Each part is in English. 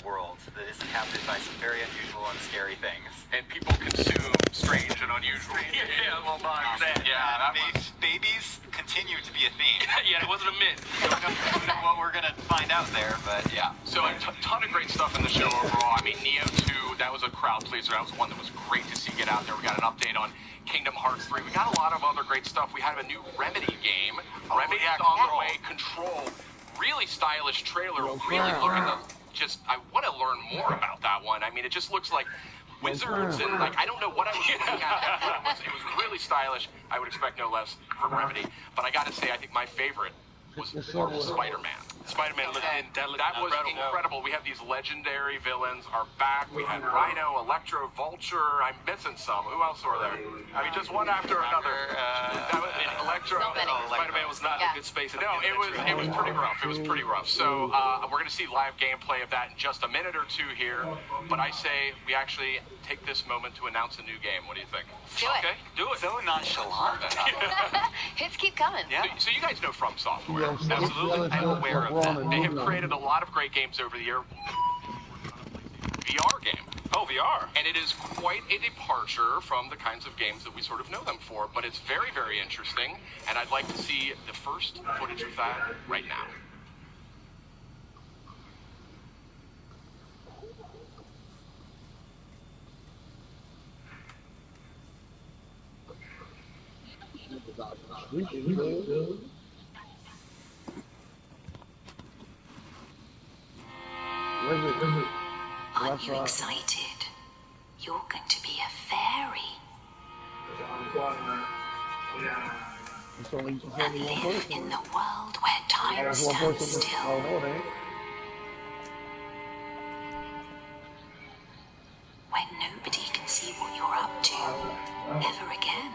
world that is inhabited by some very unusual and scary things. And people consume strange and unusual. Yeah, well, babies continue to be a theme. Yeah, it wasn't a myth. Don't know what we're going to find out there, but yeah. So a ton of great stuff in the show overall. I mean, Neo 2, that was a crowd pleaser. That was one that was great to see get out there. We got an update on Kingdom Hearts 3. We got a lot of other great stuff. We had a new Remedy game. Remedy's on the way. Control. Really stylish trailer. Really looking to just, I want to learn more about that one. I mean, it just looks like wizards and like, I don't know what I was looking at, but it was really stylish. I would expect no less from Remedy. But I got to say, I think my favorite was Spider-Man. Spider-Man, that was incredible. We have these legendary villains are back. We had Rhino, Electro, Vulture. I'm missing some. Who else were there? I mean, just one after another. Electro. Spider-Man was not in a good space. No, it was pretty rough. It was pretty rough. So we're going to see live gameplay of that in just a minute or two here. But I say we actually take this moment to announce a new game. What do you think? Do it. Okay, do it. So nonchalant. Hits keep coming. Yeah. So you guys know From Software. Absolutely. I'm aware of that. They have created a lot of great games over the year. VR game. Oh, VR. And it is quite a departure from the kinds of games that we sort of know them for, but it's very, very interesting, and I'd like to see the first footage of that right now. Aren't you excited? You're going to be a fairy. And live in the world where time stands still. When nobody can see what you're up to ever again.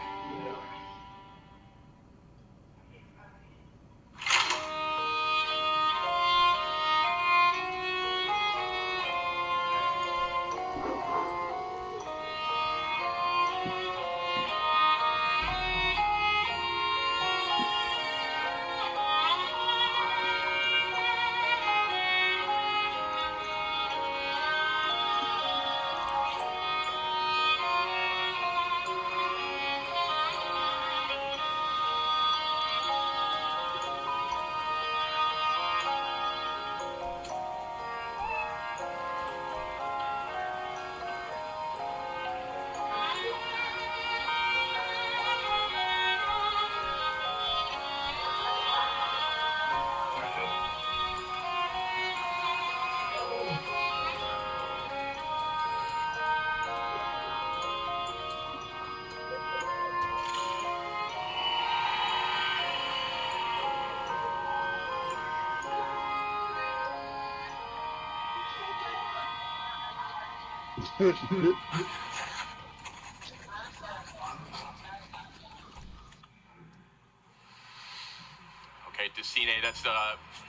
Okay, Decine, that's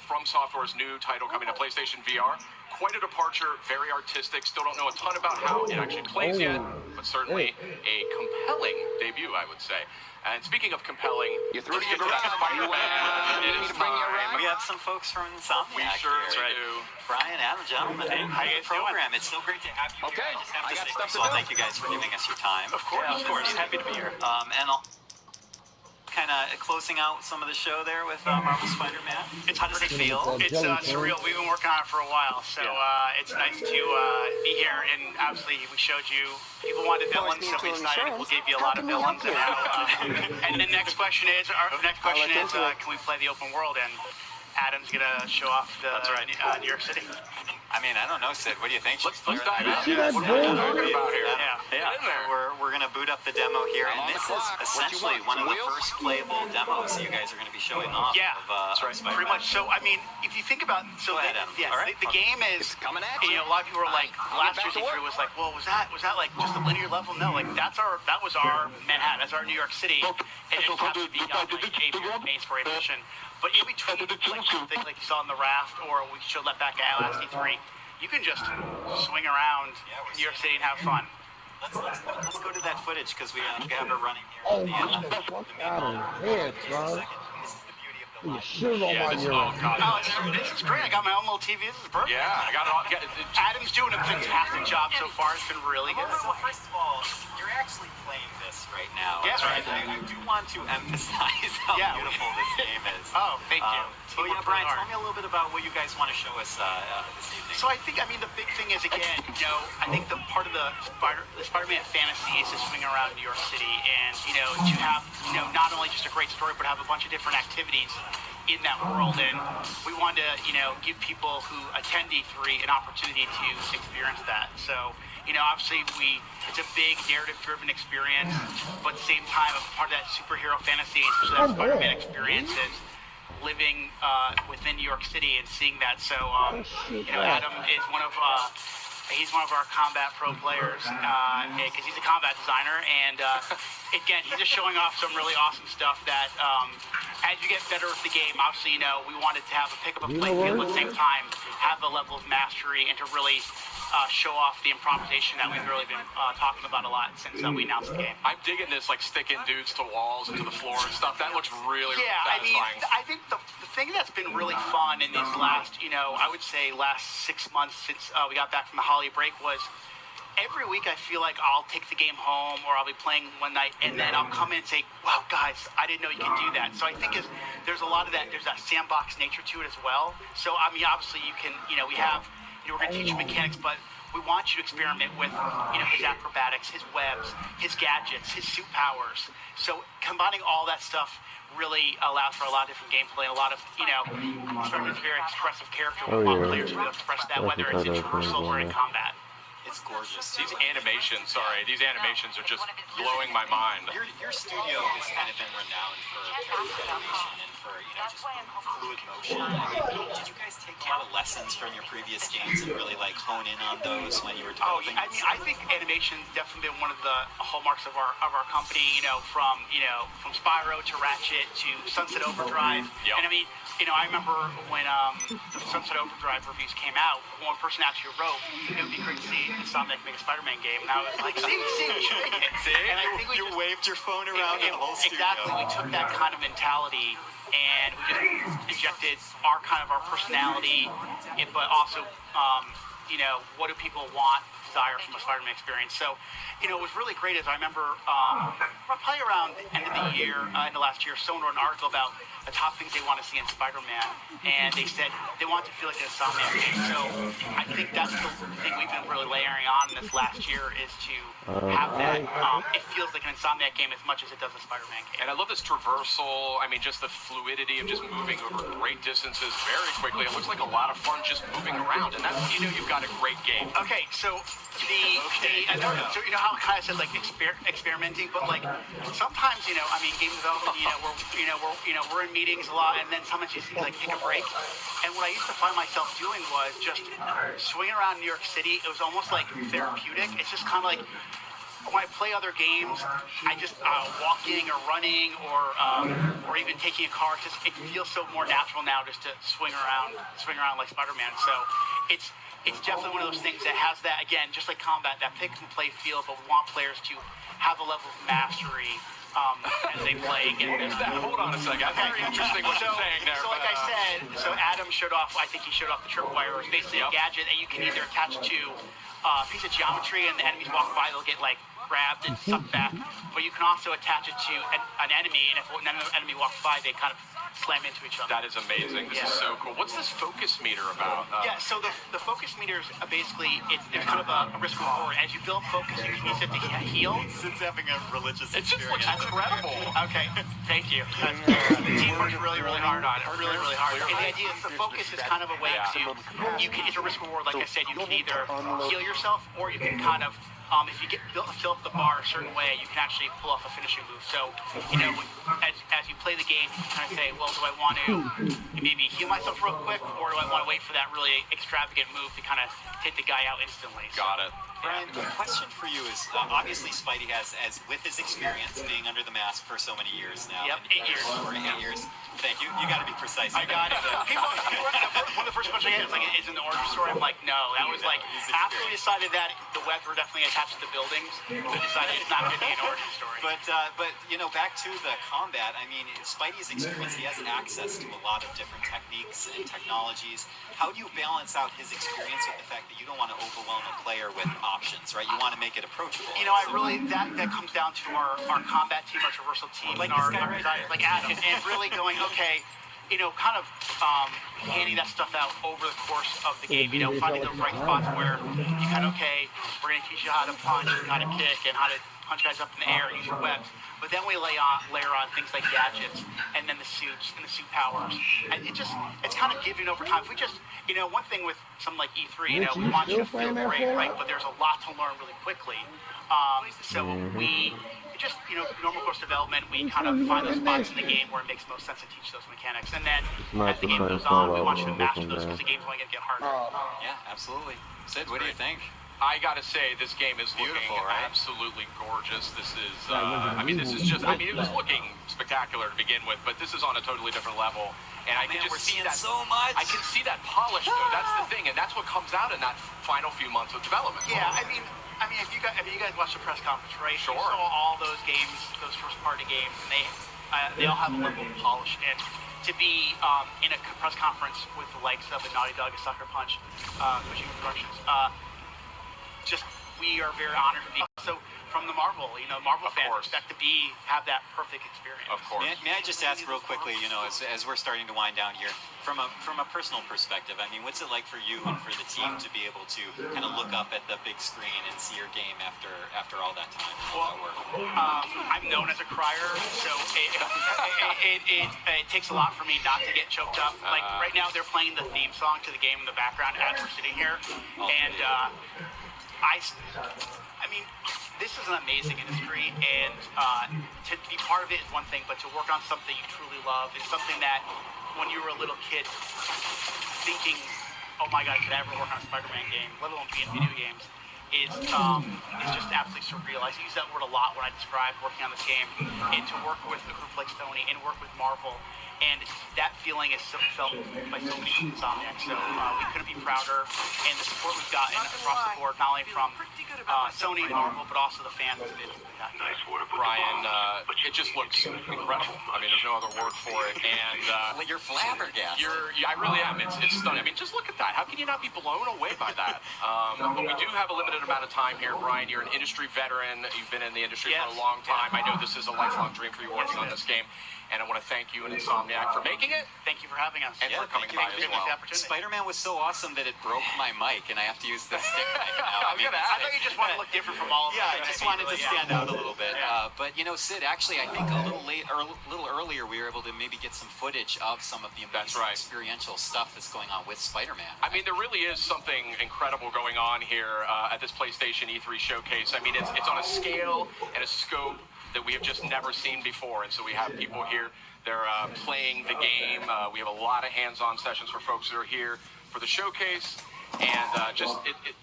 From Software's new title coming to PlayStation VR. Quite a departure, very artistic. Still don't know a ton about how it actually plays yet, but certainly a compelling debut, I would say. And speaking of compelling, let's get to that Spider-Man. It is time. We have some folks from Insomniac. We sure do. Brian, Adam, gentlemen, how you program? It's so great to have you here. I just have to say, first of all, thank you guys for giving us your time. Of course, of course. Happy to be here. And I'll kind of closing out some of the show there with Marvel Spider-Man. How does it feel? It's surreal. We've been working on it for a while, so it's nice to be here. And obviously, we showed you people wanted villains, so we decided we'll give you a lot of villains. And the next question is, can we play the open world? And Adam's gonna show off the New York City. I mean, I don't know, Sid. What do you think? Let's dive in. What are we talking about here? Yeah. We're gonna boot up the demo here, and this is essentially one of the first playable demos that you guys are gonna be showing off. Yeah, that's right. Pretty much. So, I mean, if you think about, the game is coming at you. A lot of people were like, last year's E3 was like, well, was that like just a linear level? No, like that was our Manhattan, that's our New York City. It didn't have to be on like a base for edition. But in between, like things like you saw on the raft, or we showed that back at last E3, you can just swing around New York City and have fun. Let's go to that footage because we have it running here. Oh, my God. This is the beauty of the You shoot all my this urine. This is great. I got my own little TV. This is perfect. Yeah, I got it all. Adam's doing a fantastic job so far. It's been really good. So first of all, you're actually playing this right now. Yes, right. I do want to emphasize how beautiful this game is. Oh, thank you. So yeah, Brian, tell me a little bit about what you guys want to show us this evening. So I think, the big thing is, again, I think the part of the Spider-Man fantasy is to swing around New York City and, to have, not only just a great story, but have a bunch of different activities in that world. And we want to, give people who attend E3 an opportunity to experience that. So, obviously it's a big narrative-driven experience, but at the same time, a part of that superhero fantasy, especially that Spider-Man experience, is living within New York City and seeing that. So, Adam is one of he's one of our combat pro players because he's a combat designer, and again, he's just showing off some really awesome stuff that as you get better with the game, obviously, we wanted to have a pick up a play field at the same time, have a level of mastery, and to really show off the improvisation that we've really been talking about a lot since we announced the game. I'm digging this, like sticking dudes to walls and to the floor and stuff. That looks really satisfying. I think the thing that's been really fun in these last, I would say last 6 months since we got back from the holiday break was every week I feel like I'll take the game home or I'll be playing one night and then I'll come in and say, wow, guys, I didn't know you could do that. So I think there's a lot of that. There's that sandbox nature to it as well. So, obviously you can, we have, we're going to teach you mechanics, but we want you to experiment with, his acrobatics, his webs, his gadgets, his suit powers. So combining all that stuff really allows for a lot of different gameplay, a lot of, Spider-Man's a very expressive character. We want players to be able to express that, whether it's in traversal or in combat. It's gorgeous. These animations are just blowing my mind. Your studio has kind of been renowned for character animation and for, just fluid motion. Did you guys take a lot of lessons from your previous games and really hone in on those when you were developing? I think animation's definitely been one of the hallmarks of our company. From Spyro to Ratchet to Sunset Overdrive. Yep. And I remember when the Sunset Overdrive reviews came out, one person actually wrote, it would be great to see Insomniac make a Spider-Man game, and I was like, see, we should make it. And I think you waved your phone around in the whole studio. Exactly, we took that kind of mentality and we just injected our personality, but also, what do people want, desire from a Spider-Man experience. So, it was really great as I remember probably around the end of the year, in the last year, someone wrote an article about the top things they want to see in Spider-Man, and they said they want to feel like an Insomniac game. So I think that's the thing we've been really layering on this last year is to have that. It feels like an Insomniac game as much as it does a Spider-Man game. And I love this traversal. Just the fluidity of just moving over great distances very quickly. It looks like a lot of fun just moving around, and that's you've got a great game. Okay, so so how I kind of said experimenting, but sometimes game development, we're in meetings a lot, and then sometimes you see take a break. And what I used to find myself doing was just swinging around New York City. It was almost like therapeutic. It's just kind of like when I play other games, I just walking or running or even taking a car. It feels so more natural now just to swing around like Spider-Man. So it's definitely one of those things that has that, again, just like combat, that pick and play feel, but we want players to have a level of mastery as they play. Hold on a second. Very interesting what you're saying there. So like I said, Adam showed off, I think he showed off the tripwire, which is basically a gadget that you can either attach to a piece of geometry and the enemies walk by, they'll get grabbed and sucked back, but you can also attach it to an enemy, and if an enemy walks by, they kind of slam into each other. That is amazing. This is so cool. What's this focus meter about? So the focus meter is basically, there's kind of a risk reward. As you build focus, you can use it to heal. Since having a religious It just looks experience. incredible. Okay, thank you. The team works really, really hard on it. Really, really hard. And the idea is the focus is kind of a way to, it's a risk reward. Like I said, you can either heal yourself or you can kind of, if you fill up the bar a certain way, you can actually pull off a finishing move. So, as you play the game, you can kind of say, well, do I want to maybe heal myself real quick, or do I want to wait for that really extravagant move to kind of take the guy out instantly? Got it. Brian, the question for you is, obviously Spidey has, as with his experience being under the mask for so many years now. Yep, 8 years. 8 years. Thank you. You got to be precise. I got it. One of the first questions I get is like, is it an origin story? I'm like, no. That was like, after we decided that the webs were definitely attached to the buildings, we decided it's not going to be an origin story. But back to the combat, I mean, Spidey's experience, he has access to a lot of different techniques and technologies. How do you balance out his experience with the fact that you don't want to overwhelm a player with options, right? You want to make it approachable. I really, that comes down to our combat team, our traversal team, like our right like Adam, and really going, okay, kind of handing that stuff out over the course of the game, finding those right spots where you kind of, okay, we're going to teach you how to punch and how to kick and how to punch guys up in the air, use your webs. But then we layer on things like gadgets and then the suits and the suit powers. And it's kind of giving over time. If we just, one thing with something like E3, we want you to feel great, right? But there's a lot to learn really quickly. So we just, normal course development, we kind of find those spots in the game where it makes most sense to teach those mechanics. And then as the game goes on, we want you to master those because the game's only going to get harder. Yeah, absolutely. Sid, what do you think? I gotta say, this game is beautiful, looking right? Absolutely gorgeous. This is, it was looking spectacular to begin with, but this is on a totally different level. And I can just see that so much. I can see that polish, though. That's the thing, and that's what comes out in that final few months of development. Yeah, I mean, if you guys watched the press conference, right? Sure. You saw all those games, those first-party games, and they all have a level of polish. And to be in a press conference with the likes of a Naughty Dog, a Sucker Punch, Machine Productions, we are very honored to be. So from the Marvel, Marvel fans expect to have that perfect experience. Of course. May I just ask real quickly, as we're starting to wind down here, from a personal perspective, I mean, what's it like for you and for the team to be able to kind of look up at the big screen and see your game after all that time? Well, I'm known as a crier, so it takes a lot for me not to get choked up. Like right now, they're playing the theme song to the game in the background as we're sitting here, and I mean, this is an amazing industry, and to be part of it is one thing, but to work on something you truly love is something that when you were a little kid thinking, oh my God, could I ever work on a Spider-Man game, let alone be in video games, it's just absolutely surreal. I use that word a lot when I describe working on this game, and to work with a group like Sony and work with Marvel, and that feeling is felt by so many people in Insomniac. So we couldn't be prouder, and the support we've gotten across the board, not only from Sony and Marvel, but also the fans. Brian, it just looks incredible. I mean, there's no other word for it. And you're flabbergasted. I really am. It's stunning. I mean, just look at that. How can you not be blown away by that? But we do have a limited amount of time here, Brian. You're an industry veteran. You've been in the industry for a long time. I know this is a lifelong dream for you working on this game. And I want to thank you and Insomniac for making it. Thank you for having us. And for coming by as well. Spider-Man was so awesome that it broke my mic, and I have to use the stick right now. I thought you just wanted to look different from all of us. Yeah, I just wanted to stand out a little bit. But Sid, actually, I think a little earlier, we were able to maybe get some footage of some of the amazing experiential stuff that's going on with Spider-Man. I mean, there really is something incredible going on here at this PlayStation E3 showcase. I mean, it's on a scale and a scope that we have just never seen before. And so we have people here, they're playing the game. We have a lot of hands-on sessions for folks that are here for the showcase. And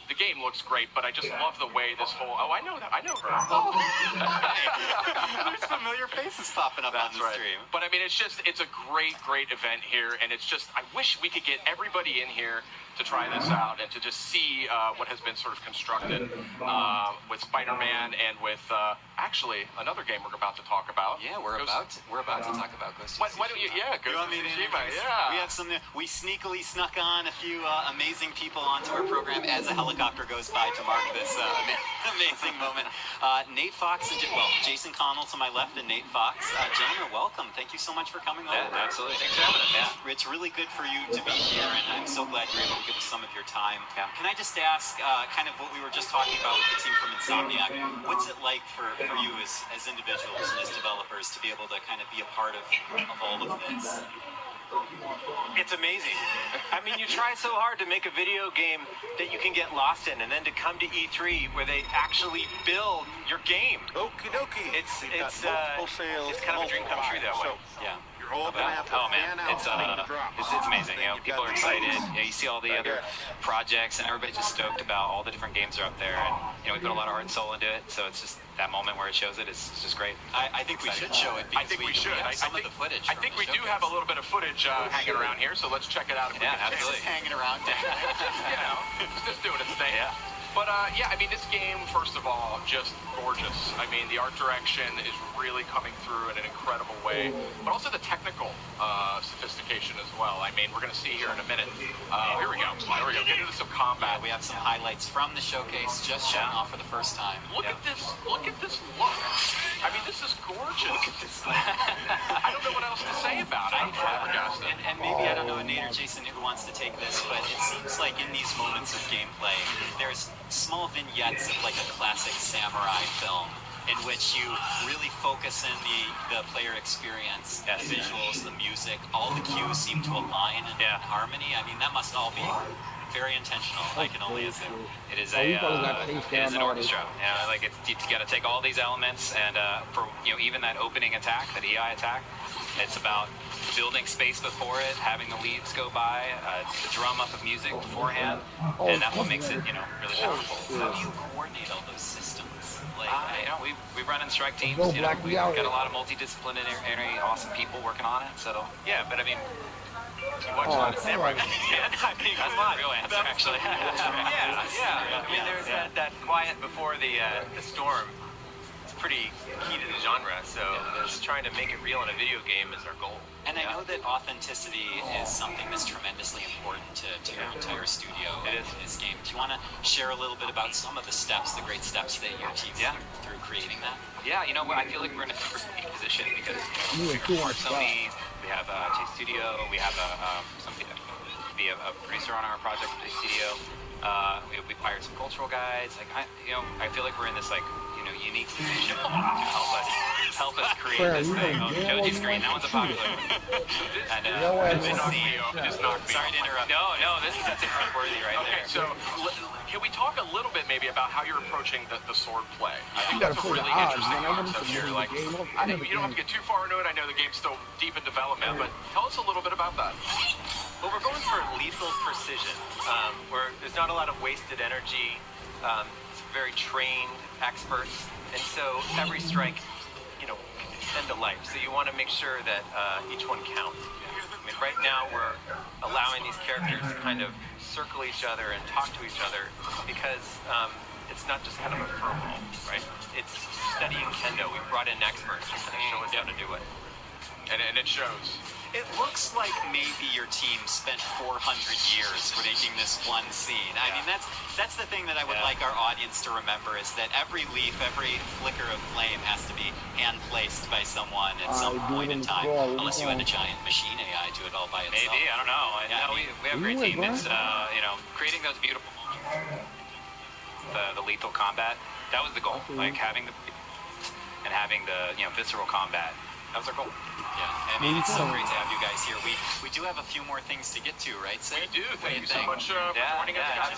the game looks great, but I just love the way this whole, I know her. Oh, there's familiar faces popping up on the stream. But I mean, it's a great event here. And it's just, I wish we could get everybody in here to try this out and to just see what has been sort of constructed with Spider-Man and with actually another game we're about to talk about. Yeah, we're about to talk about Ghost of Tsushima. Why don't you? Yeah, Ghost of Tsushima. Yeah. We have we sneakily snuck on a few amazing people onto our program as a helicopter goes by to mark this amazing moment. Nate Fox and Jason Connell to my left and Nate Fox. Gentlemen, welcome. Thank you so much for coming over. Yeah, absolutely. Thanks for having us. Yeah, it's really good for you to be here, and I'm so glad you're able to give us some of your time. Yeah. Can I just ask, kind of what we were just talking about with the team from Insomniac, what's it like for you as individuals and as developers to be able to kind of be a part of all of this? It's amazing. I mean, you try so hard to make a video game that you can get lost in, and then to come to E3 where they actually build your game. Okie dokie. It's kind of a dream come true that way. Yeah. Oh man, it's amazing. You know, people are excited. You see all the other projects, and everybody's just stoked about all the different games that are up there. And you know, we put a lot of heart and soul into it, so it's just that moment where it shows it. It's just great. I think we should show it. I think we should. Some of the footage. I think we do have a little bit of footage hanging around here, so let's check it out. Yeah, absolutely. Just hanging around. You know, just doing its thing. Yeah. But, yeah, I mean, this game, first of all, just gorgeous. I mean, the art direction is really coming through in an incredible way, but also the technical sophistication as well. I mean, we're going to see here in a minute. Here we go. Get into some combat. Yeah, we have some highlights from the showcase just showing off for the first time. Look at this look. I mean, this is gorgeous. Look at this. I don't know what else to say about it. I'm flabbergasted. And maybe, I don't know, Nate or Jason, who wants to take this, but it seems like in these moments of gameplay, there's small vignettes of like a classic samurai film in which you really focus in the player experience, the visuals, the music, all the cues seem to align in harmony. I mean, that must all be very intentional, I can only assume. It is an orchestra. You know, like you got to take all these elements, and for even that opening attack, that EI attack, it's about building space before it, having the leads go by, the drum up of music beforehand, and that's what makes it really powerful. How do you coordinate all those systems? Like, we run in strike teams. We've got a lot of multidisciplinary, awesome people working on it. So yeah, but I mean. You watch a lot of samurai movies. That's the real answer, actually. I mean, there's that quiet before the storm. It's pretty key to the genre, so just trying to make it real in a video game is our goal. And I know that authenticity is something that's tremendously important to your entire studio. It is in this game. Do you want to share a little bit about some of the steps, the great steps that your team went through creating that? Yeah, you know what? I feel like we're in a super unique position because we're Sony. We have Chase Studio. We have somebody to be a producer on our project for Chase Studio. We hired some cultural guides. Like I feel like we're in this unique position to help us create this thing. Oh, Joji's screen. That one's a popular one. And sorry to interrupt. No, that's interrupt worthy right there. Okay, so can we talk a little bit maybe about how you're approaching the sword play? I think that's a really interesting concept here. Like, you don't have to get too far into it. I know the game's still deep in development, but tell us a little bit about that. Well, we're going for lethal precision, where there's not a lot of wasted energy. It's very trained experts, and so every strike, can end a life. So you want to make sure that each one counts. I mean, right now we're allowing these characters to kind of circle each other and talk to each other because it's not just kind of a curveball, right? It's studying kendo. We brought in experts to kind of show us how to do it. And it shows. It looks like maybe your team spent 400 years making this one scene. I mean, that's the thing that I would like our audience to remember is that every leaf, every flicker of flame has to be hand-placed by someone at some point in time, unless you had a giant machine AI do it all by itself. Maybe, I don't know. We have a great team that's, creating those beautiful moments. The lethal combat, that was the goal. Like having the visceral combat. That was our goal. Yeah, I mean, it's so great to have you guys here. We do have a few more things to get to, right, Sid? We do. Thank you so much for joining us.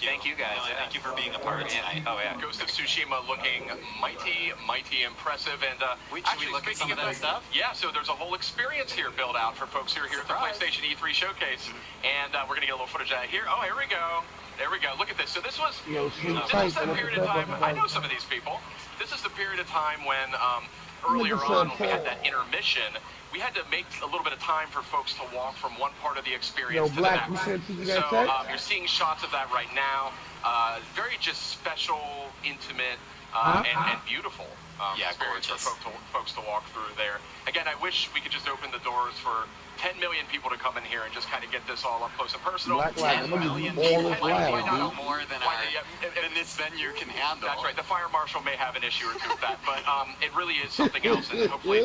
Thank you guys. Thank you for being a part of it tonight. Oh, yeah. Ghost of Tsushima looking mighty impressive. And should we look at some of that stuff? Yeah, so there's a whole experience here built out for folks who are here at the PlayStation E3 showcase. And we're going to get a little footage out of here. Oh, here we go. There we go. Look at this. So this was that period of time. I know some of these people. This is the period of time when earlier on when we had that intermission, we had to make a little bit of time for folks to walk from one part of the experience to the next. So you're seeing shots of that right now. Very just special, intimate, and beautiful experience for folks to walk through there. Again, I wish we could just open the doors for 10 million people to come in here and just kind of get this all up close and personal. 10 million people, more than this venue can handle. That's right. The fire marshal may have an issue or two with that, but it really is something else, and hopefully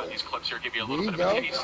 these clips here give you a little bit of a taste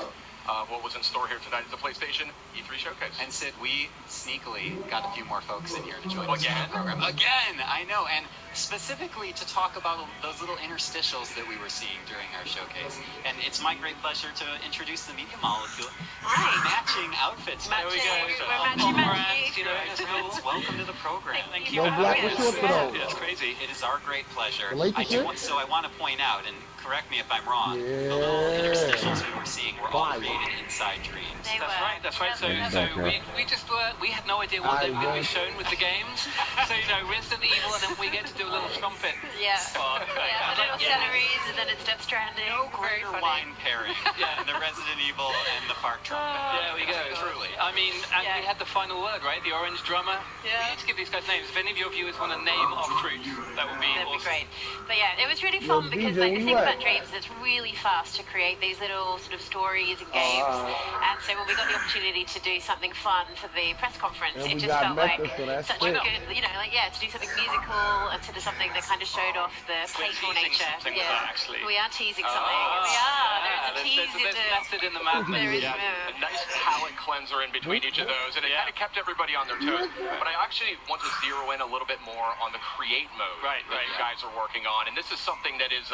what was in store here tonight at the PlayStation E3 Showcase. And Sid, we sneakily got a few more folks in here to join us Again? for the program. Again, I know, and specifically to talk about those little interstitials that we were seeing during our showcase. And it's my great pleasure to introduce the Media Molecule. Hi. Matching outfits. Matching. There we go. We're matchy. You know, welcome to the program. Thank you. you. Black was short for those. It's crazy. It is our great pleasure. The latest shirt? So I want to point out, and correct me if I'm wrong, the Yeah. little interstitials we were seeing were all created inside Dreams. They were. That's right. So we had no idea what they were going to be shown with the games. So, you know, Resident Evil, and then we get to do a little trumpet. Yeah. Oh, Yeah, the little celeries, and then it's Death Stranding. Very Greater funny. wine pairing. Yeah, the Resident Evil and the Park Trumpet. There we go. Truly. I mean, and Yeah. we had the final word, right? The orange drummer. Yeah. We need to give these guys names. If any of your viewers want to name our fruit, that would be That'd be awesome. great. But yeah, it was really fun because DJ, like the where thing you at? about Dreams, it's really fast to create these little sort of stories and games. And so when we got the opportunity to do something fun for the press conference, And it we just got felt like Mecca, so that's such it. a good, you know, like yeah, to do something musical and to do something that kind of showed off the playful teasing nature. something with that, actually. We are teasing something. Oh, We are. There's a there's tease in the. method in the madness. There is. Yeah. A nice palate cleanser in between each of those, and it kind of kept everybody on their toes. But I actually want to zero in a little bit more on the create mode that you guys are working on, and this is something that is,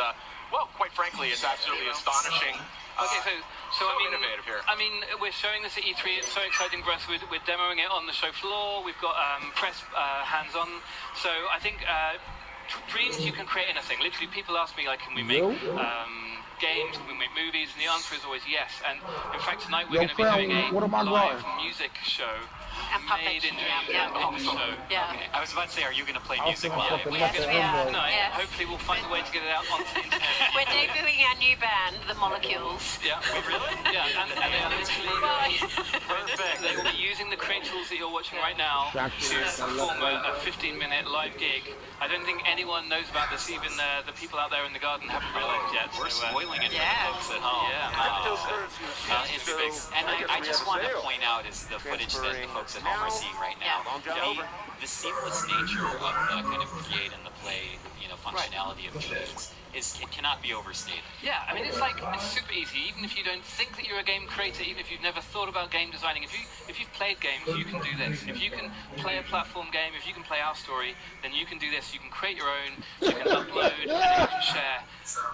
well, quite frankly, it's absolutely astonishing. Okay, so I mean, innovative here. I mean, we're showing this at E3. It's so exciting for us. We're demoing it on the show floor. We've got press hands-on. So I think Dreams, you can create anything. Literally, people ask me like, can we make games? Can we make movies? And the answer is always yes. And in fact, tonight we're going to be doing a live music show. And puppet. Made in Dreams. Yeah. In the show. Yeah. Okay. I was about to say, are you going to play I'll music put while something we up Yes, there we are. anyway. No, Yes. hopefully we'll find a way to get it out on the internet. We're debuting our new band, The Molecules. Yeah, we really? Yeah, and they are literally perfect. They will be using the crane tools that you're watching right now to perform a 15-minute live gig. I don't think anyone knows about this, even the people out there in the garden haven't realized yet. We're spoiling it for Yeah. the folks at home. Yeah, And I just want to point out is the footage that the folks at home are seeing right now. The seamless nature of the kind of create and the play, you know, functionality of Dreams it cannot be overstated. Yeah, I mean, it's super easy. Even if you don't think that you're a game creator, even if you've never thought about game designing, if you've played games, you can do this. If you can play a platform game, if you can play our story, then you can do this. You can create your own, you can upload, and you can share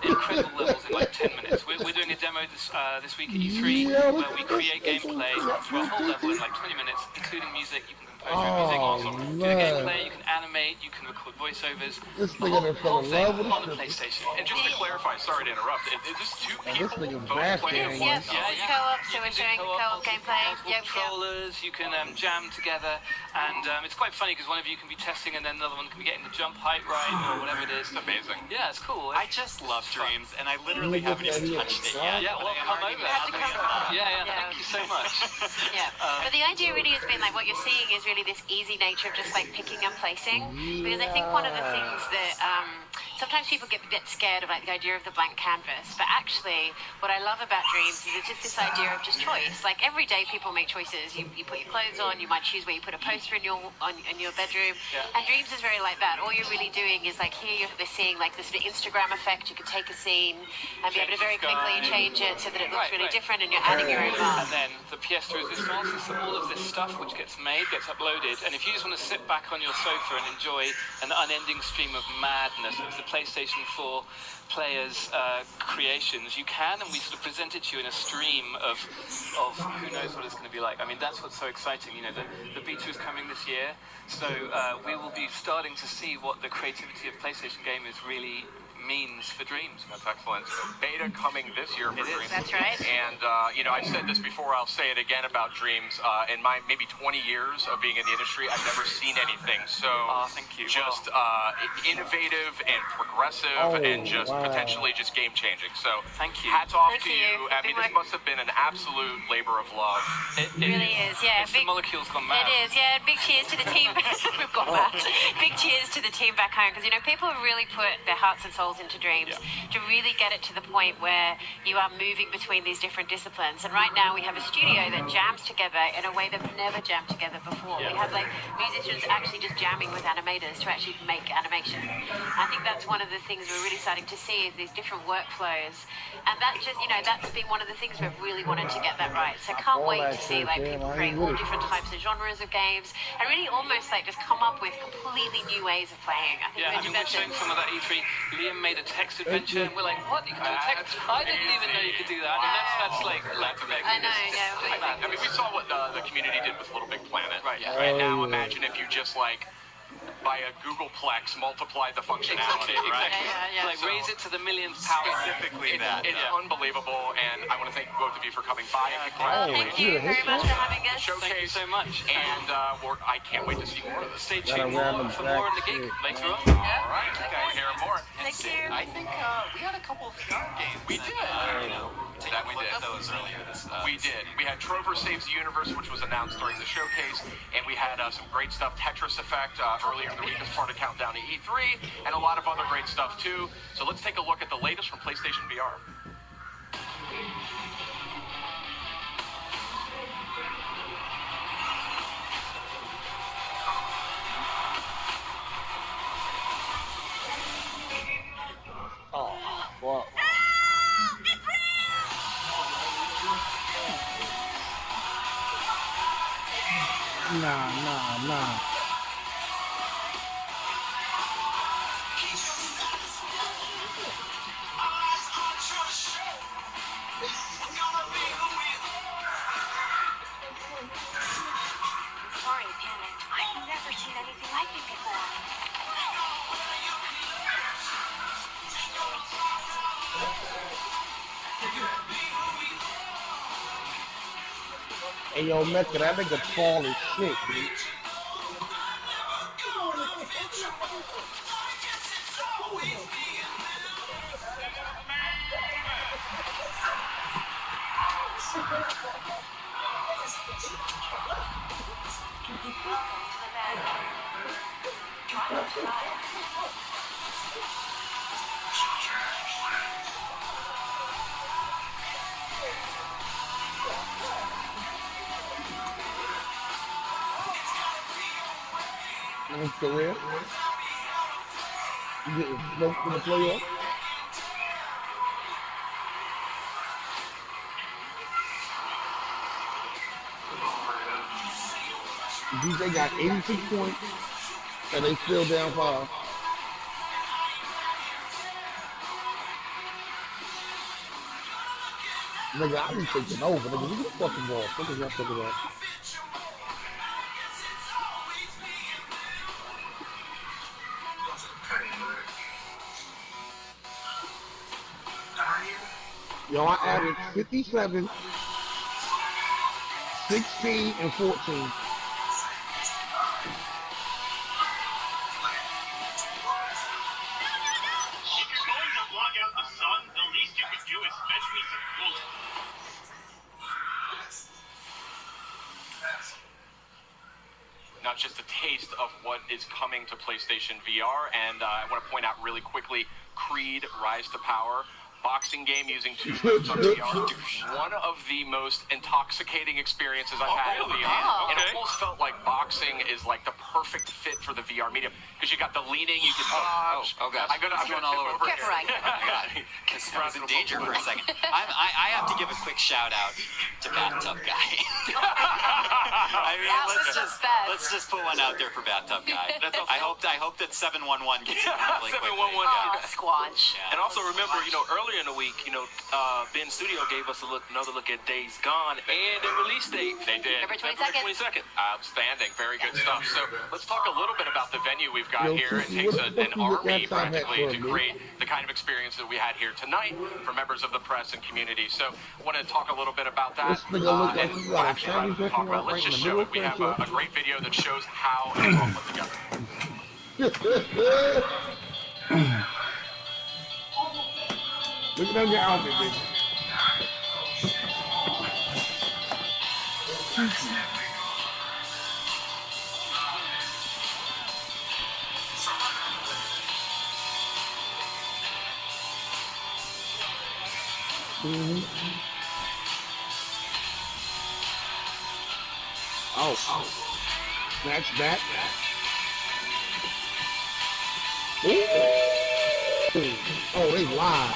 incredible levels in like 10 minutes. We're doing a demo this week at E3 where we create gameplay for a whole level in like 20 minutes, including music. You can compose your music, do the gameplay, you can animate, you can record voiceovers. This nigga done fell in love with on the this. PlayStation. And just to clarify, sorry to interrupt, is this two This people nigga's both nasty, playing? man. Yep, co-op, so You we're can do showing co-op gameplay. multiple Yep, controllers, you can jam together, and it's quite funny because one of you can be testing and then another one can be getting the jump height right or whatever it is. It's amazing. Yeah, it's cool. I just love Dreams, and I literally haven't even touched it yet. Yeah, well, but I am come already over. madly in love. Yeah, thank you so much. Yeah, but the idea really has been like what you're seeing is really this easy nature of just like picking and placing. Because I think one of the things that sometimes people get a bit scared of like the idea of the blank canvas, but actually what I love about Dreams is it's just this idea of just choice. Like every day people make choices. You put your clothes on, you might choose where you put a poster in your bedroom, and Dreams is very like that. All you're really doing is like here they're seeing like this sort of Instagram effect. You could take a scene and be able to very quickly change it so that it looks really different, and you're adding your own And mark. then the PS4 response is that all of this stuff which gets made gets uploaded, and if you just want to sit back on your sofa and enjoy an unending stream of madness of the PlayStation 4 players' creations, you can, and we sort of present it to you in a stream of who knows what it's going to be like. I mean, that's what's so exciting. You know, the beta is coming this year, so we will be starting to see what the creativity of PlayStation gamers really means for Dreams. That's excellent. Beta coming this year for Dreams. That's right. And, you know, I've said this before, I'll say it again about Dreams. In my maybe 20 years of being in the industry, I've never seen anything so thank you. just innovative and progressive and just potentially just game-changing. So thank you. Hats off Thank to you. you. I mean, this must have been an absolute labor of love. It really is, yeah. The molecule's gone mad. It is, yeah. Big cheers to the team. We've got that. Big cheers to the team back home because, you know, people have really put their hearts and souls falls into dreams, to really get it to the point where you are moving between these different disciplines. And right now we have a studio that jams together in a way they've never jammed together before. We have like musicians actually just jamming with animators to actually make animation. I think that's one of the things we're really starting to see is these different workflows. And that's just, that's been one of the things we've really wanted to get that right. So can't wait to see like people create all different types of genres of games and really almost like just come up with completely new ways of playing. I think we're showing some of that E3. Liam made a text adventure, and we're like, what? You can do a text? I didn't even know you could do that. I mean, that's like I know, yeah. I mean, we saw what the community did with Little Big Planet. Right, yeah. Right now, imagine if you just like by a Googleplex multiplied the functionality. Exactly. Yeah. Like raise it to the millionth power. Specifically that. It's unbelievable, and I want to thank both of you for coming by. Thank you very much for having us. Showcase. Thank you so much. And I can't wait to see more of this. Stay tuned for more on the gig later on. All right, we'll hear more. Thank you. I think we had a couple of VR games. We did. That we did. Those earlier this. We did. We had Trover Saves the Universe, which was announced during the showcase, and we had some great stuff. Tetris Effect earlier in the week as part of Countdown to E3, and a lot of other great stuff too. So let's take a look at the latest from PlayStation VR. Oh, fuck. Nah. Sorry, Panic. I've never seen anything like it before. Hey, yo, Mecca, that nigga tall as shit, dude. North Korea. You getting smoked in the playoff? DJ got 86 points, and they still down 5. Nigga, I be taking over. Nigga, look at the fucking ball. What is that talking about? Yo, I added 57, 16, and 14. Not just a taste of what is coming to PlayStation VR, and I want to point out really quickly, Creed Rise to Power. Boxing game using 2 moves on VR. One of the most intoxicating experiences I've had in VR. It almost felt like boxing is like the perfect fit for the VR medium because you got the leaning, you can dodge. Oh gosh. I'm gonna all over. Careful, right? Because I was in danger for a second. I have to give a quick shout out to Bathtub Guy. I mean, let's just put one out there for Bathtub Guy. I hope that 711 gets it really quickly. 711. Oh, Squanch. Yeah. And also remember, earlier in the week, Ben Studio gave us another look at Days Gone and the release date. They did. February 22nd. Outstanding. Very good stuff. So let's talk a little bit about the venue we've got here. It takes an army practically to create the kind of experience that we had here tonight for members of the press and community. So I want to talk a little bit about that. This nigga look like And actually, rather than talk about, let's just show it. We have a great video that shows how it's all put together. Look at your outfit, baby. Mm-hmm. Oh, snatch back. Ooh. Oh, they live.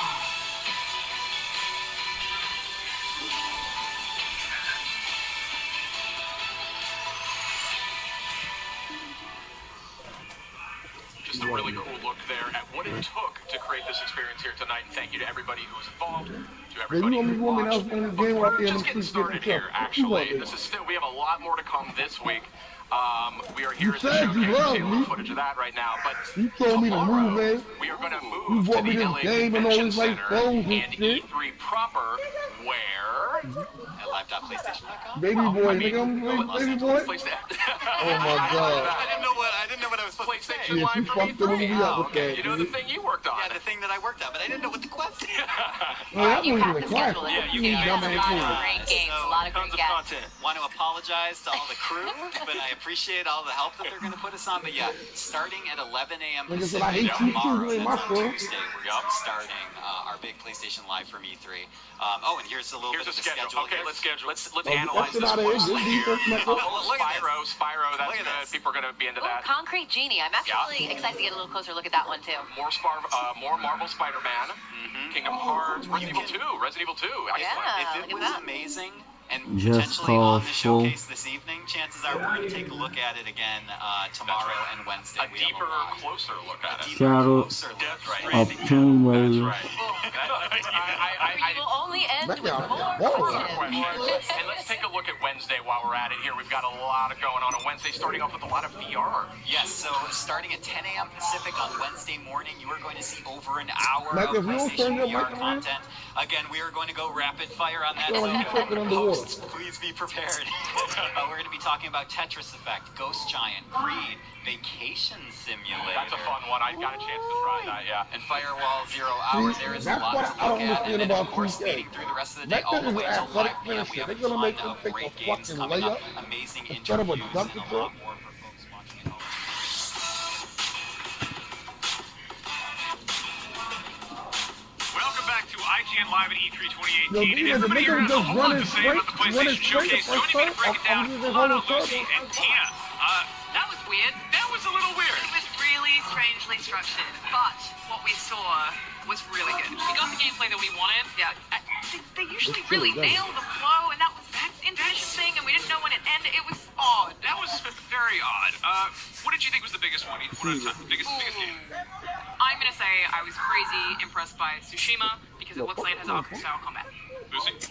Just a really cool look there at what it took to create this experience here tonight. And thank you to everybody who was involved, to everybody who watched. But we're just getting started here, actually. This is still, we have a lot more to come this week. We are here at the showcase. You see a little footage of that right now. But you told me to move, man. We are going to You move to brought me the this LA game and all Convention this like Center clothes and and shit. E3 proper, where... At live.playstation.com? Baby boy, I mean, nigga, baby boy. Oh my god. I didn't know what I was supposed to say. PlayStation Yeah, she Live from fucked the movie E3. up with Okay, that, you know the dude. thing you worked on. Yeah, the thing that I worked on, but I didn't know what the quest is. Well, that You wasn't have even a to class. schedule it. Yeah, you There's can a make lot it. of great games, a lot of Tons great of guests. content. Want to apologize to all the crew, but I appreciate all the help that they're going to put us on. But yeah, starting at 11 a.m. Like I said, Pacific I hate you too, tomorrow, you ain't my that's fault. on Tuesday, we're going to be starting our big PlayStation Live from E3. Oh, and here's a little bit of the schedule. Okay, here. let's schedule. Let's Oh, analyze that's this out of here. closely here. Look at this. Spyro, that's Look at good. this. People are going to be into Oh, that. Concrete Genie. I'm actually excited to get a little closer look at that one, too. More Marvel Spider-Man, Kingdom Hearts, Resident Evil 2. Excellent. Yeah, If it look was at that. amazing and Just potentially on the awful. showcase this evening, chances are we're going to take a look at it again tomorrow and Wednesday. A deeper, closer look at it. Shadow of Tomb Raider. You will only end with more Question. questions. And let's take a look at Wednesday while we're at it here. We've got a lot going on Wednesday, starting off with a lot of VR. Yes, so starting at 10 a.m. Pacific on Wednesday morning, you are going to see over an hour Like, of if you don't turn PlayStation your VR mic around, content. Again, we are going to go rapid fire on that. feel like you're fucking underwater. Hosts, please be prepared. We're going to be talking about Tetris Effect, Ghost Giant, Creed, Vacation Simulator. That's a fun one. I got a chance to try that, yeah. And Firewall 0 Hour. See, There is a that's lot what to I look don't at. And understand then, about of course, 2K. leading through the rest of the day, That all thing the is way an until 5 athletic p.m. finish. We have They're a gonna make ton them of take a great games fucking coming up, layup amazing instead of a interviews, dunk and a attempt. lot more for folks watching at home. Welcome back to IGN Live at E3 Yo, 2018. these And niggas, everybody they here gonna has a just whole run lot it to say straight, about the PlayStation Showcase. the So first I'm going to break turn. it down. I'm using Hold on, whole Lucy circle. and Tina. That was weird. That was a little weird. It was really strangely structured, but what we saw was really good. We got the gameplay that we wanted. Yeah, they usually really nail the flow, and that intermission thing, and we didn't know when it ended. It was odd. That was very odd. What did you think was the biggest one? One at a time. Biggest game. I'm gonna say I was crazy impressed by Tsushima because it looks like it has Arkham-style combat. Lucy?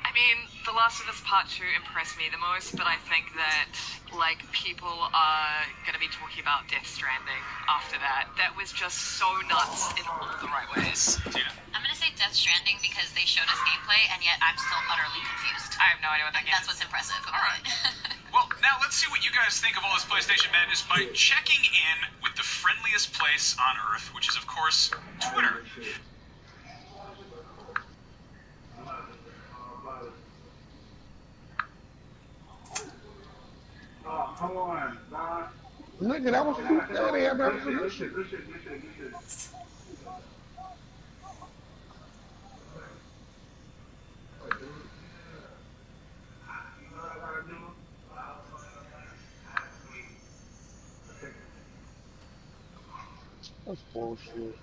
I mean, The Last of Us Part 2 impressed me the most, but I think that, like, people are going to be talking about Death Stranding after that. That was just so nuts in all the right ways. Tina? I'm going to say Death Stranding because they showed us gameplay, and yet I'm still utterly confused. I have no idea what that game That's is. what's impressive about All right. it. Well, now let's see what you guys think of all this PlayStation madness by checking in with the friendliest place on Earth, which is, of course, Twitter. Nigga, that was too bad. They have that position. That's bullshit.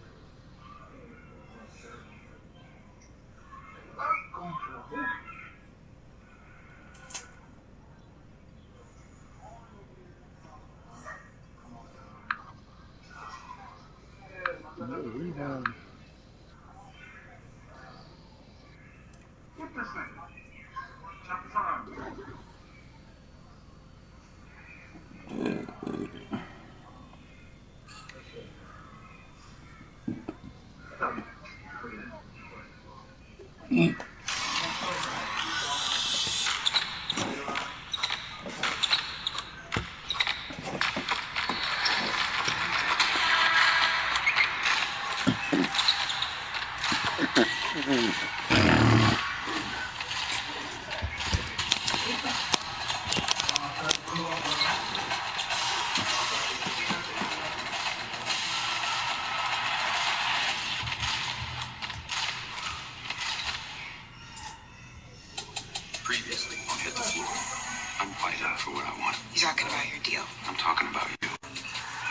No rebound.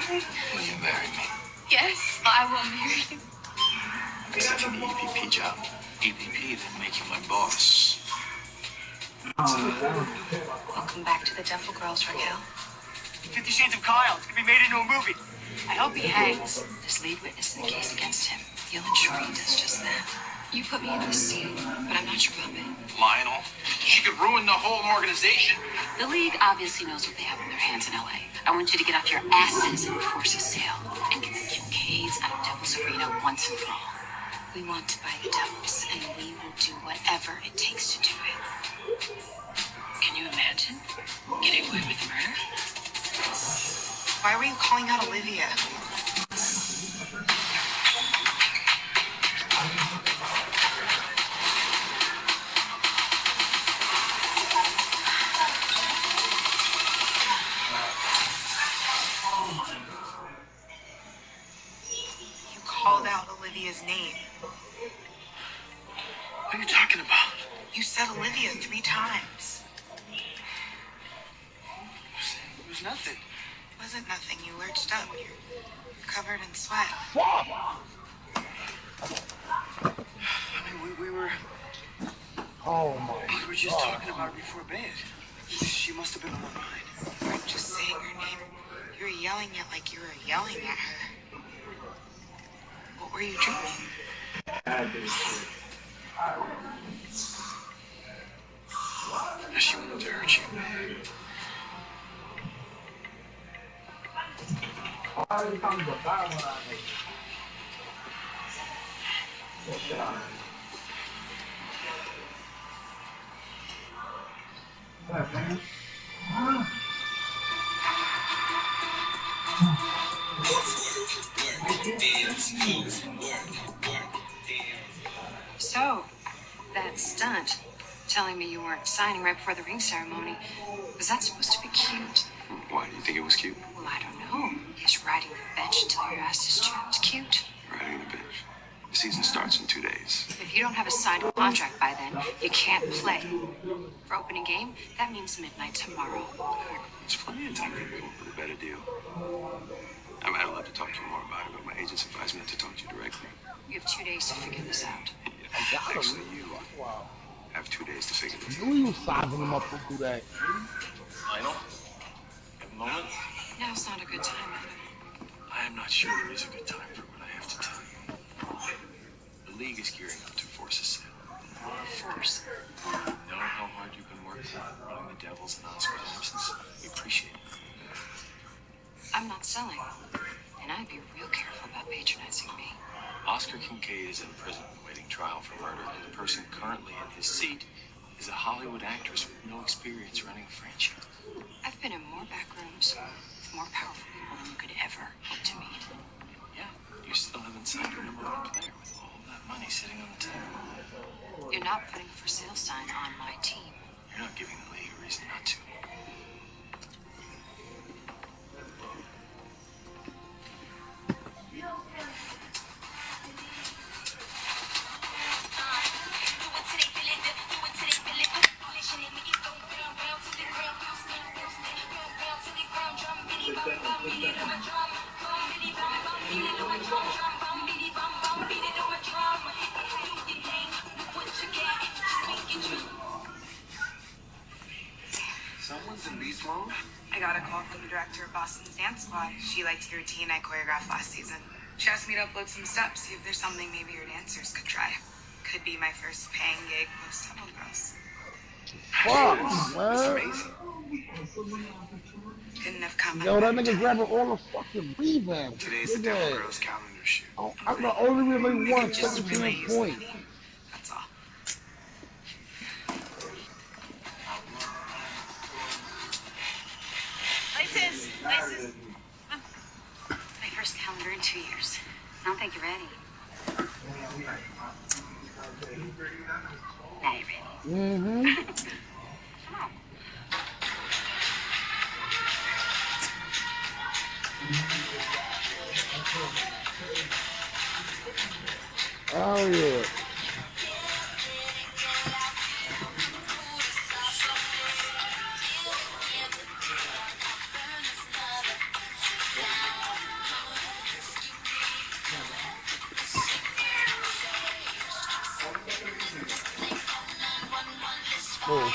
Will you marry me? Yes, I will marry you. Accepting the EPP job. EPP didn't make you my boss. Welcome back to the Devil Girls, Raquel. 50 Shades of Kyle. It's gonna be made into a movie. I hope he hangs. This lead witness in the case against him. You'll ensure he does just that. You put me in this scene, but I'm not your puppet. Lionel, she could ruin the whole organization. The League obviously knows what they have in their hands in LA. I want you to get off your asses and force a sale and get the Kincaids out of Devil's Arena once and for all. We want to buy the Devils, and we will do whatever it takes to do it. Can you imagine getting away with murder? Why were you calling out Olivia? You called out Olivia's name. What are you talking about? You said Olivia 3 times. It was nothing. It wasn't nothing. You lurched up. You're covered in sweat. I mean, we were... Oh my We were just talking about her before bed. She must have been on my mind. You weren't just saying her name. You were yelling it like you were yelling at her. What were you drinking? She wanted to hurt you. So, that stunt, telling me you weren't signing right before the ring ceremony, was that supposed to be cute? Why, do you think it was cute? Well, I don't know. He's riding the bench until your ass is trapped. Cute. Riding the bench. The season starts in 2 days. If you don't have a signed contract by then, you can't play. For opening game, that means midnight tomorrow. There's plenty of time for you to come up with a better deal. I mean, I'd love to talk to you more about it, but my agent's advised me not to talk to you directly. You have 2 days to figure this out. Yeah, actually, you have 2 days to figure this out. You was sizing them up to do that. Lionel, at the moment, Now's not a good time, Adam. I am not sure there is a good time for what I have to tell you. The league is gearing up to force a sale. Force. You know how hard you've been working running the Devils and Oscar's absence. We appreciate it. I'm not selling. And I'd be real careful about patronizing me. Oscar Kincaid is in prison awaiting trial for murder, and the person currently in his seat is a Hollywood actress with no experience running a franchise. I've been in more back rooms with more powerful people than you could ever hope to meet. Yeah, you still haven't signed your #1 player with all that money sitting on the table. You're not putting a for sale sign on my team. You're not giving the league a reason not to. Someone's in beast mode? I got a call from the director of Boston's dance squad. She liked the routine I choreographed last season. She asked me to upload some steps, see if there's something maybe your dancers could try. Could be my first paying gig post Devil Girls. Fuck, That's man. amazing. Couldn't have come. Yo, that nigga grabbing all the fucking rebounds. Today's the Devil Girls calendar shoot. Oh, I'm the only reason they won Just 17 really points. money. That's all. Places. My first calendar in 2 years. I don't think you're ready. Now you're ready. Mm-hmm. Come on. Oh, yeah. Oh.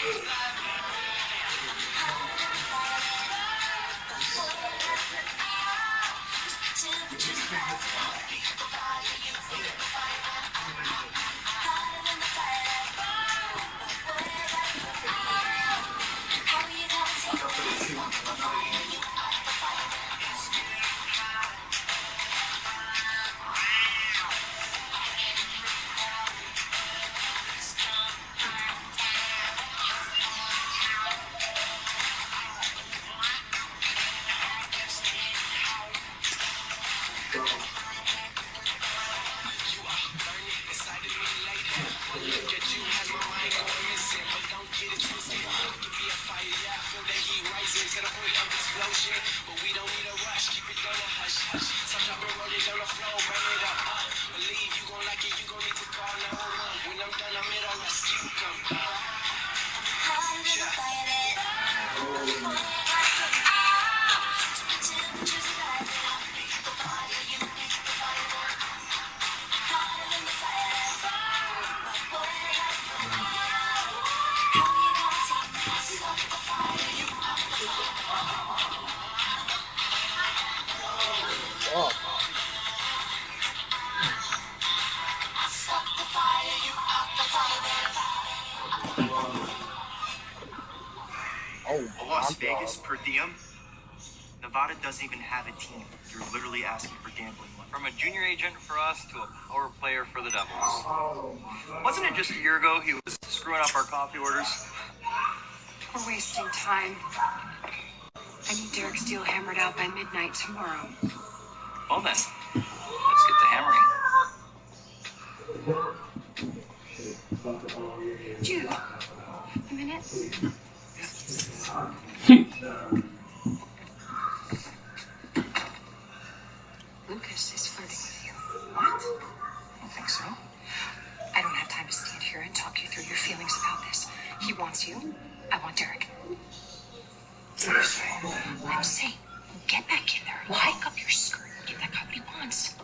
Las Vegas per diem? Nevada doesn't even have a team. You're literally asking for gambling money. From a junior agent for us to a power player for the Devils. Wasn't it just a year ago he was screwing up our coffee orders? We're wasting time. I need Derek Steele hammered out by midnight tomorrow. Well then, let's get to hammering. Jude, a minute? Lucas is flirting with you. What? I don't think so. I don't have time to stand here and talk you through your feelings about this. He wants you. I want Derek. What are you saying? I'm saying, get back in there, hike up your skirt, and give that guy what he wants.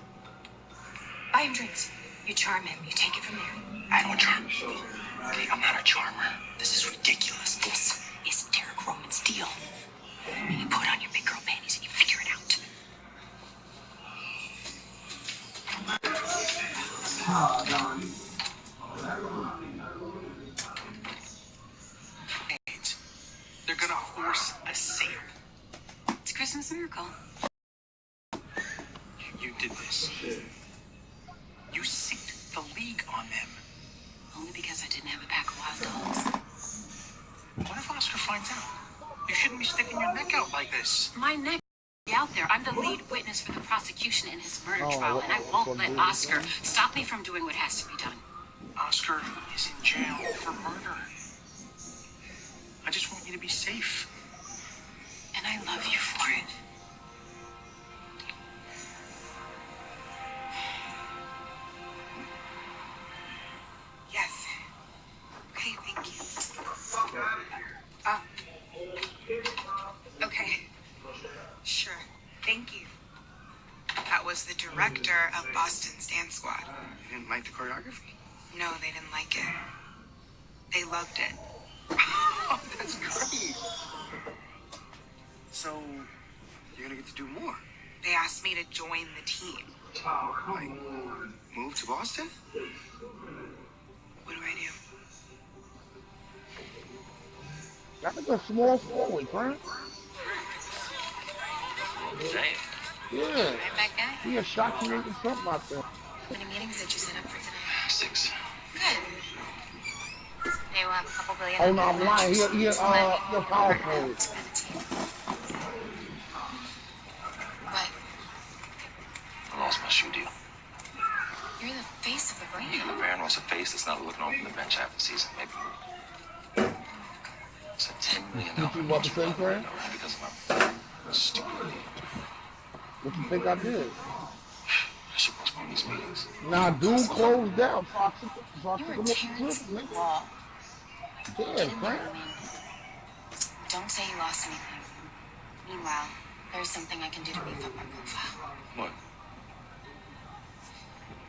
Buy him drinks. You charm him. You take it from there. I don't charm. Okay, I'm not a charmer. This is ridiculous. This is Derek Roman's deal. You put on your big girl panties and you figure it out. They're gonna force a sale. It's a Christmas miracle. You did this. You sicked the league on them. Only because I didn't have a pack of wild dogs. What if Oscar finds out? You shouldn't be sticking your neck out like this. My neck is out there. I'm the lead witness for the prosecution in his murder trial, and I won't let Oscar stop me from doing what has to be done. Oscar is in jail for murder. I just want you to be safe. And I love you for it. Yes. Okay, thank you. Okay. Sure. Thank you. That was the director of Boston's dance squad. You didn't like the choreography? No, they didn't like it. They loved it. Oh, that's great. So, you're gonna get to do more? They asked me to join the team. Like, move to Boston? What do I do? That's like a small forward, right? Damn. Yeah. Right back guy? He a shot creating something out there. How many meetings did you set up for today? 6. Good. They will have a couple billion. Oh no, I'm lying. He a power forward. What? I lost my shoe deal. You're the face of the brand. Even the brand wants a face that's not looking over the bench half the season. Maybe. It's a $10 million. What you about to say, Fred? Because of my stupid. What you think I did? I should postpone these meetings. Nah, dude closed down. So I took him up the Terrence trip. Law. Yeah, Frank. Don't say you lost anything. Meanwhile, there's something I can do to beef up my profile. What?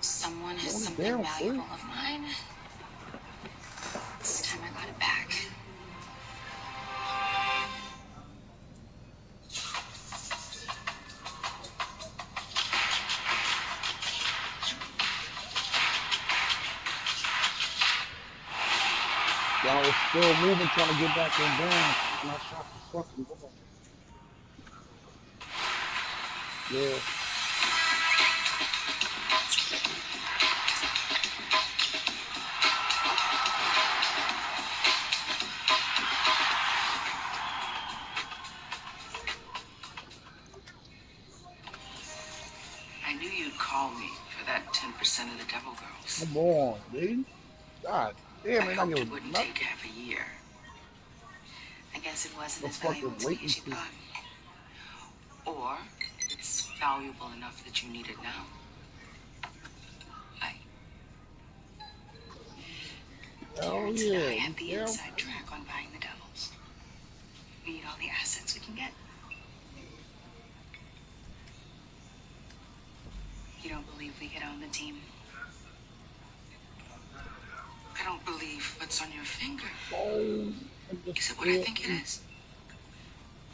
Someone has something valuable of mine. This time I got it back. Y'all was still moving, trying to get back in down. And I shot the fucking ball. Yeah. I knew you'd call me for that 10% of the Devil Girls. Come on, baby. God damn, I man, I hoped give it wouldn't nothing. take half a year. I guess it wasn't The as valuable fucking to me as you latency. thought. Or it's valuable enough that you need it now. Oh Terrence yeah. and I have the Yeah. inside track on buying the Devils. We need all the assets we can get. You don't believe we could own the team? I don't believe what's on your finger. Oh, Is it what I think it is?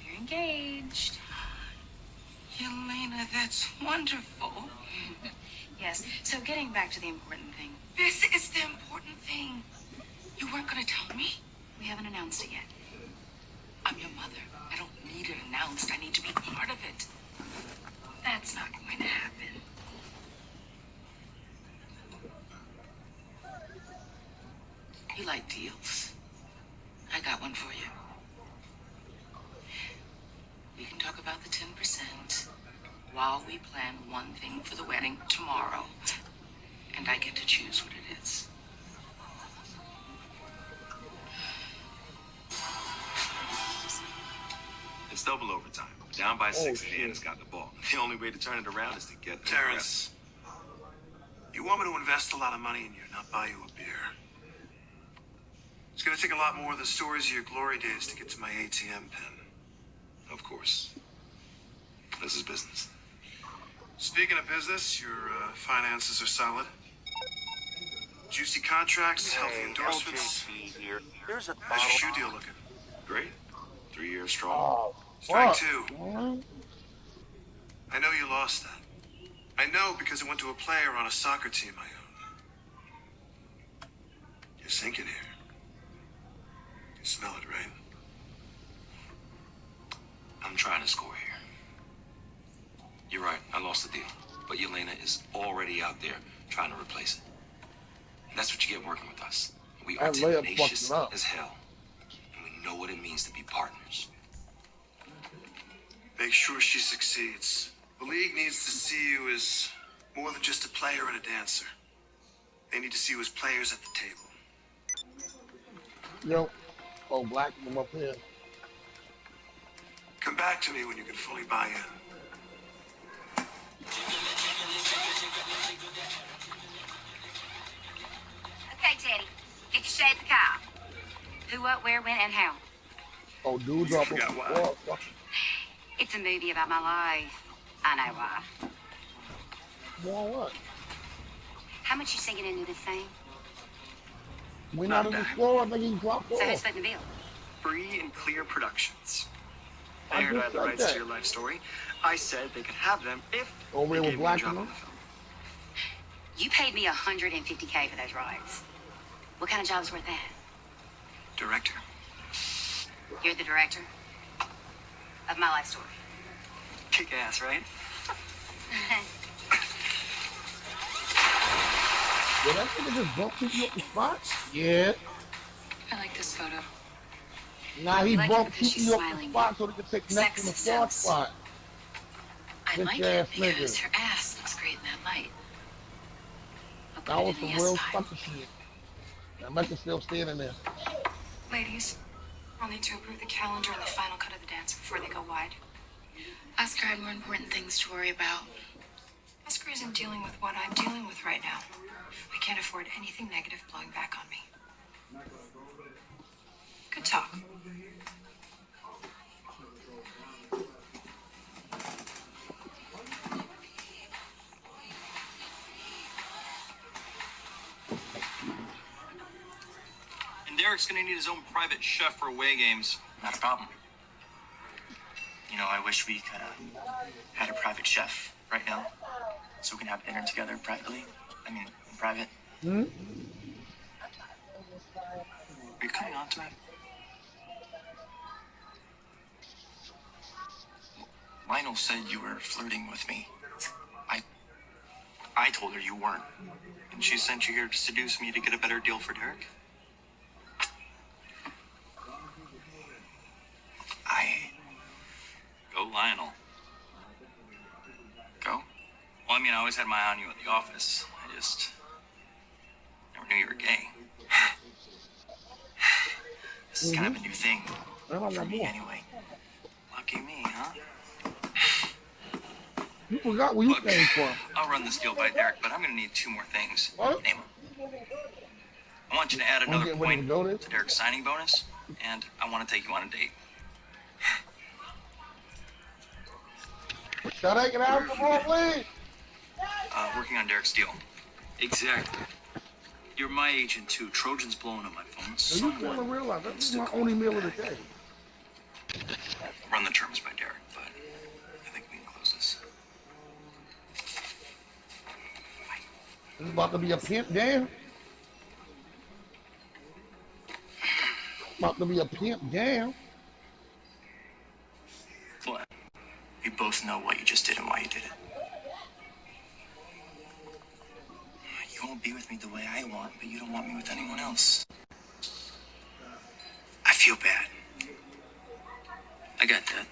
We're engaged. Yelena, that's wonderful. Yes, so getting back to the important thing. This is the important thing. You weren't going to tell me? We haven't announced it yet. I'm your mother. I don't need it announced. I need to be part of it. That's not going to happen. You like deals? I got one for you. We can talk about the 10% while we plan one thing for the wedding tomorrow. And I get to choose what it is. It's double overtime. Down by 6 and Anna's got the ball. The only way to turn it around is to get Terrence, you want me to invest a lot of money in you, not buy you a beer. It's going to take a lot more of the stories of your glory days to get to my ATM pin. Of course. This is business. Speaking of business, your finances are solid. Juicy contracts, healthy endorsements. Here. Here's a How's your shoe deal looking? Great. 3 years strong. Oh, Strike fuck, two. man. I know you lost that. I know because it went to a player on a soccer team I own. You're sinking here. You smell it, right? I'm trying to score here. You're right. I lost the deal. But Yelena is already out there trying to replace it. And that's what you get working with us. We are That layup tenacious fucked it up. as hell. And we know what it means to be partners. Make sure she succeeds. The league needs to see you as more than just a player and a dancer. They need to see you as players at the table. Yo. Oh, black them up here. Come back to me when you can fully buy in. Okay, Teddy. Get your shade the car. Who, what, where, when, and how. Oh, dude's off of the wall. Fuck. It's a movie about my life. I know why. More what? How much you sinking into this thing? We not in the store. I think he dropped So who's off. footing the bill? Free and Clear Productions. They I heard I just had the said rights that. to your life story. I said they could have them if Over they here with gave me a black job on women. the film. You paid me $150K for those rights. What kind of job's worth that? Director. You're the director of my life story. Kick ass, right? Did that nigga just bump people up the spot? Yeah. I like this photo. Nah, he I like it bumped because she's people up the smiling. spot so they could take next in the Sex fraud sells. spot. I Bitch like it ass because nigga. her ass looks great in that light. I'll That put was it in a some yes real pile. sucker shit. That Mecca's still standing there. Ladies, I'll need to approve the calendar and the final cut of the dance before they go wide. Oscar had more important things to worry about. Oscar isn't dealing with what I'm dealing with right now. I can't afford anything negative blowing back on me. Good talk. And Derek's gonna need his own private chef for away games. Not a problem. You know, I wish we could had a private chef right now, so we can have dinner together privately. I mean, in private. Hmm? Are you coming on to me? Lionel said you were flirting with me. I told her you weren't. And she sent you here to seduce me to get a better deal for Derek? Go Lionel. Go? Well, I mean, I always had my eye on you at the office. I just never knew you were gay. This is kind of a new thing I don't for want me more. anyway. Lucky me, huh? You forgot where you Look, came from. I'll run this deal by Derek, but I'm going to need 2 more things. What? Name 'em. I want you to add another Get ready to point go this? to Derek's signing bonus, and I want to take you on a date. Shall I get out the ball, please? Working on Derek's deal. Exactly. You're my agent, too. Trojan's blowing up my phone. So you fail to realize this is my only meal of the day. Run the terms by Derek, but I think we can close this. This is about to be a pimp game. About to be a pimp game. Well, we both know what you just did and why you did it. You won't be with me the way I want, but you don't want me with anyone else. I feel bad. I got that.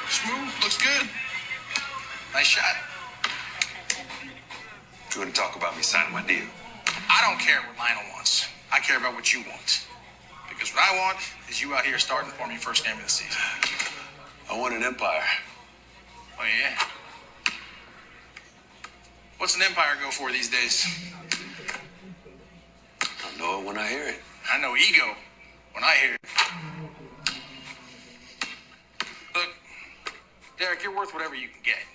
Smooth. Looks good. Nice shot. You want to talk about me signing my deal? I don't care what Lionel wants. I care about what you want. Because what I want is you out here starting for me first game of the season. I want an empire. Oh, yeah? What's an empire go for these days? I know it when I hear it. I know ego when I hear it. Look, Derek, you're worth whatever you can get.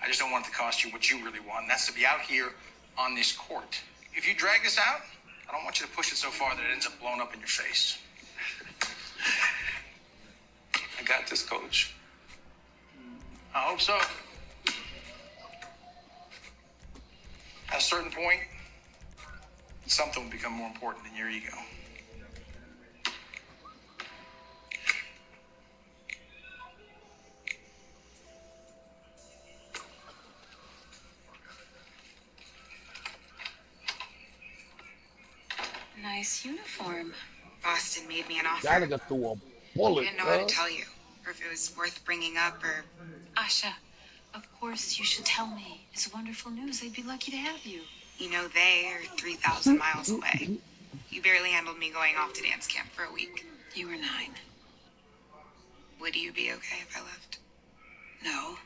I just don't want it to cost you what you really want, and that's to be out here on this court. If you drag this out, I don't want you to push it so far that it ends up blowing up in your face. I got this, Coach. I hope so. At a certain point, something will become more important than your ego. Nice uniform. Boston made me an offer. That nigga threw a I bullet. didn't know how to tell you, or if it was worth bringing up, or... Asha, of course you should tell me. It's wonderful news. They'd be lucky to have you. You know they are 3,000 miles away. You barely handled me going off to dance camp for a week. You were 9. Would you be okay if I left? No.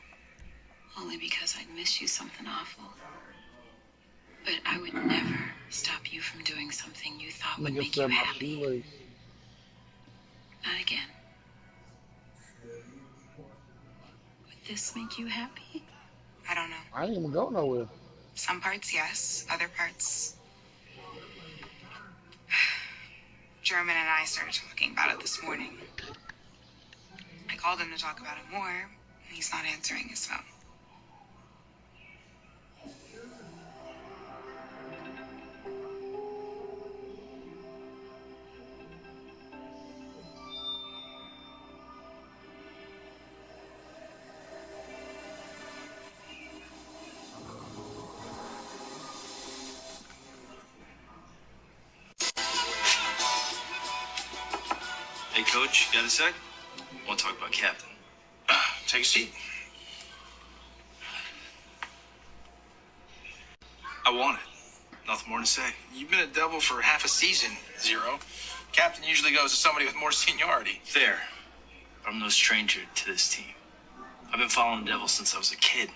Only because I'd miss you something awful. But I would never stop you from doing something you thought would make you happy. Not again. Would this make you happy? I don't know. I ain't even go nowhere. Some parts, yes. Other parts... German and I started talking about it this morning. I called him to talk about it more, and he's not answering his phone. Hey, Coach, you got a sec? I want to talk about Captain. Take a seat. I want it. Nothing more to say. You've been a Devil for half a season, Zero. Captain usually goes to somebody with more seniority. Fair. But I'm no stranger to this team. I've been following the Devils since I was a kid.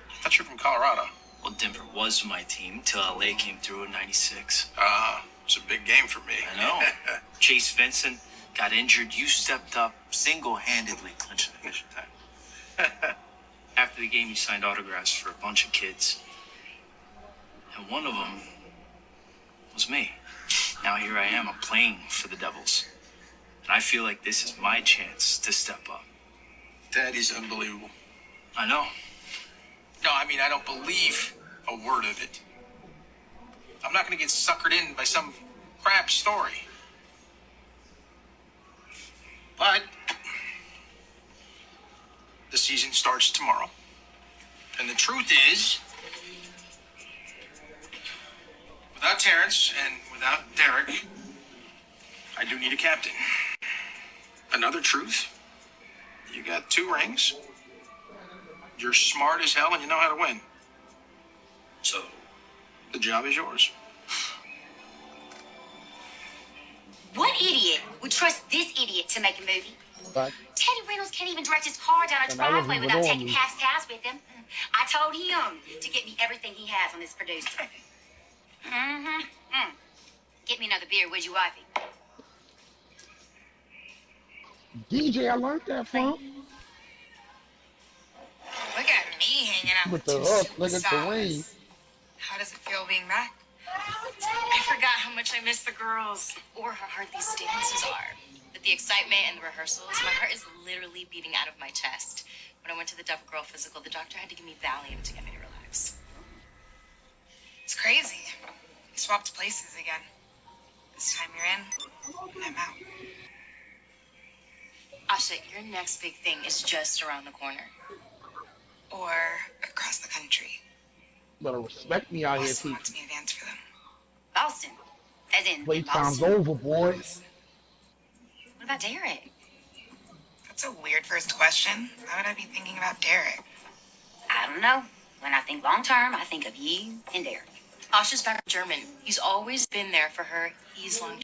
I thought you were from Colorado. Well, Denver was my team till LA came through in #96. It's a big game for me. I know. Chase Vincent got injured. You stepped up single-handedly, clinching the division title. After the game, you signed autographs for a bunch of kids. And one of them was me. Now here I am. I'm playing for the Devils. And I feel like this is my chance to step up. That is unbelievable. I know. No, I mean, I don't believe a word of it. I'm not going to get suckered in by some crap story. But the season starts tomorrow. And the truth is, without Terrence and without Derek, I do need a captain. Another truth, you got 2 rings. You're smart as hell and you know how to win. So, the job is yours. What idiot would trust this idiot to make a movie? But Teddy Reynolds can't even direct his car down a driveway without taking half tabs with him. I told him to get me everything he has on this producer. Get me another beer, would you, wifey? DJ, I learned that from. Look at me hanging out With with the 2 hook, look at the ring. superstars. How does it feel being back? I forgot how much I miss the girls. Or how hard these dances are. But the excitement and the rehearsals, my heart is literally beating out of my chest. When I went to the Deaf Girl physical, the doctor had to give me Valium to get me to relax. It's crazy. We swapped places again. This time you're in, and I'm out. Asha, your next big thing is just around the corner. Or across the country. Better respect me out here, Boston people. wants me to dance for them. Boston. As in Playtime's Boston. over, boys. What about Derek? That's a weird first question. Why would I be thinking about Derek? I don't know. When I think long term, I think of you and Derek. Asha's back German. He's always been there for her. He's long